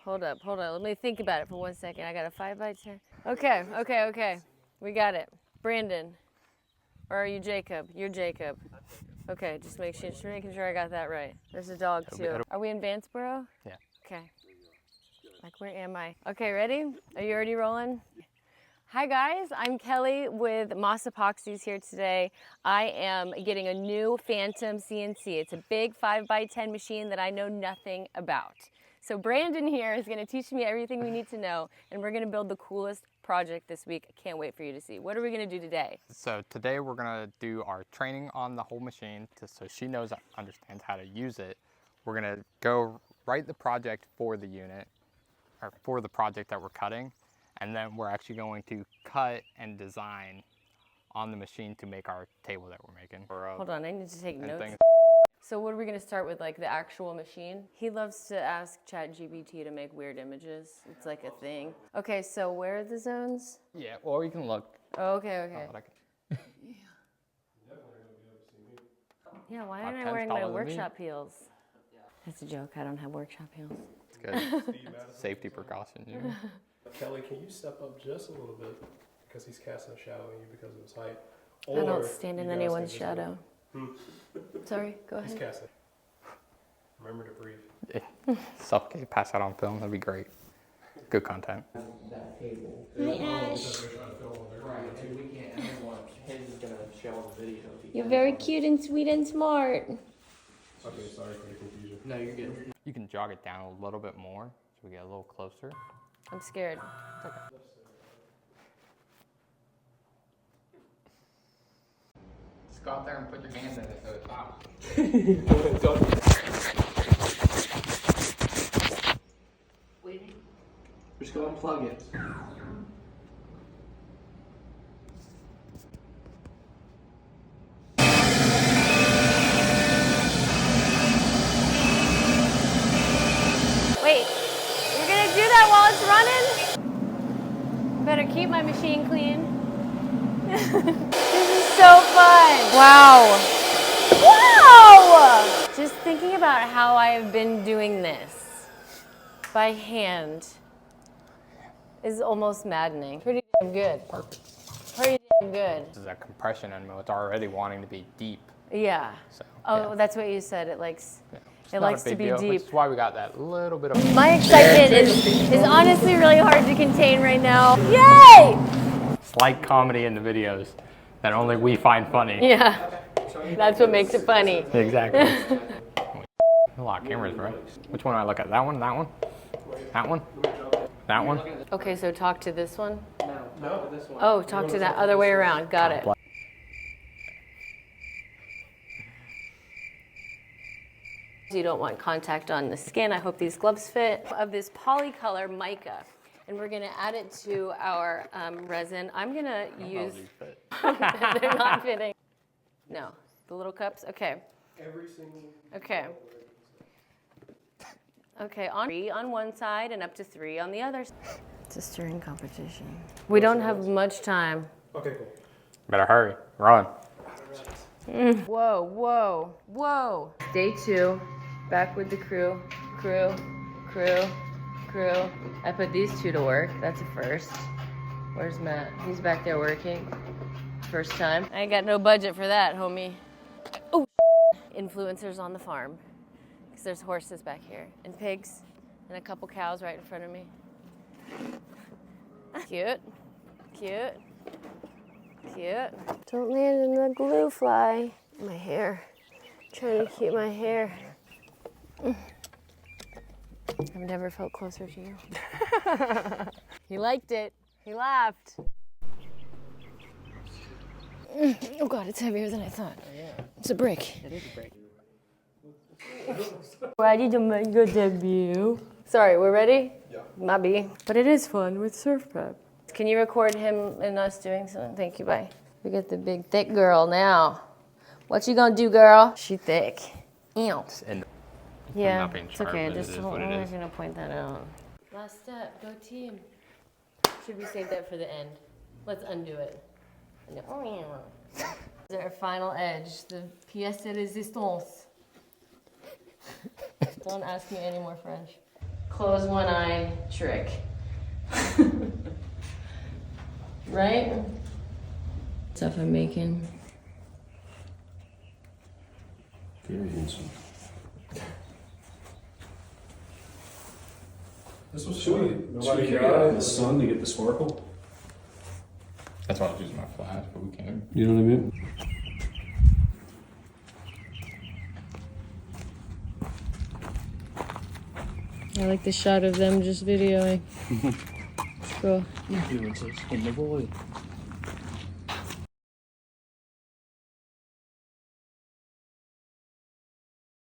hold up. Let me think about it for 1 second. I got a 5x10. Okay. We got it. Brandon, or are you Jacob? You're Jacob. Okay, just making sure I got that right. There's a dog too. Are we in Vanceboro? Yeah. Okay. Like, where am I? Okay, ready? Are you already rolling? Hi guys, I'm Kelly with Moss Epoxies here today. I am getting a new Phantom CNC. It's a big 5x10 machine that I know nothing about. So Brandon here is going to teach me everything we need to know, and we're going to build the coolest project this week. I can't wait for you to see. What are we going to do today? So today we're going to do our training on the whole machine so she knows, understands how to use it. We're going to go write the project for the unit, or for the project that we're cutting. And then we're actually going to cut and design on the machine to make our table that we're making. Hold on, I need to take notes. Things. So what are we going to start with, like the actual machine? He loves to ask ChatGPT to make weird images. It's like a thing. Okay, so where are the zones? Yeah, well, you can look. Oh, okay. Yeah, why aren't I wearing my workshop heels? That's a joke, I don't have workshop heels. It's good. Safety precaution, you know? Kelly, can you step up just a little bit because he's casting a shadow on you because of his height? I don't stand in anyone's shadow. Sorry, go ahead. He's casting. Remember to breathe. Yeah. Suffocate, pass that on film, that'd be great. Good content. That table. Hi, Ash. Right, and we can't, I don't want him gonna show on the video if he You're very cute and sweet and smart. Okay, sorry for the confusion. No, you're good. You can jog it down a little bit more so we get a little closer. I'm scared. Just go out there and put your hands in it so it stops. Waiting. Just go unplug it. Wait, you're gonna do that while it's running? Better keep my machine clean. This is so fun. Wow. Just thinking about how I have been doing this by hand is almost maddening. Pretty damn good. Perfect. Pretty damn good. This is a compression enema. It's already wanting to be deep. Yeah. So, Oh, yeah. that's what you said. It likes. Yeah. It likes to be deep. Which is why we got that little bit of... My excitement is honestly really hard to contain right now. Yay! Slight comedy in the videos that only we find funny. Yeah, that's what makes it funny. Exactly. A lot of cameras, bro. Which one do I look at? That one? That one? That one? That one? Okay, so talk to this one. No, this one. Oh, talk to that other way around. Got it. You don't want contact on the skin. I hope these gloves fit. Of this polycolor mica, and we're gonna add it to our resin. I'm gonna use. They're not fitting. No, the little cups. Okay. Every single. Okay. Okay, on 3 on one side and up to 3 on the other. It's a stirring competition. We don't have much time. Okay, cool. Better hurry. Run. Whoa. Day 2, back with the crew. I put these 2 to work. That's a first. Where's Matt? He's back there working. First time. I ain't got no budget for that, homie. Oh, influencers on the farm. Because there's horses back here, and pigs, and a couple cows right in front of me. Cute. Don't land in the glue fly. My hair. Trying to keep my hair. I've never felt closer to you. He liked it. He laughed. Oh God, it's heavier than I thought. Oh, yeah. It's a brick. It is a break. Ready to make a debut. Sorry, we're ready? Yeah. Maybe. But it is fun with surf prep. Can you record him and us doing something? Thank you, bye. We got the big thick girl now. What you gonna do, girl? She thick. Ew. And Yeah, not being it's sharp, okay. but it Just is what it I'm is. gonna point that out. Last step, go team. Should we save that for the end? Let's undo it. No. This is our final edge, the pièce de résistance. Don't ask me any more French. close one eye trick. Right? Stuff I'm making. Very handsome. This was Should we, fun. should we carry it out in the sun to get the sparkle? That's why I was using my flash, but we can. You know what I mean? I like the shot of them just videoing. Cool. Influencers in the void.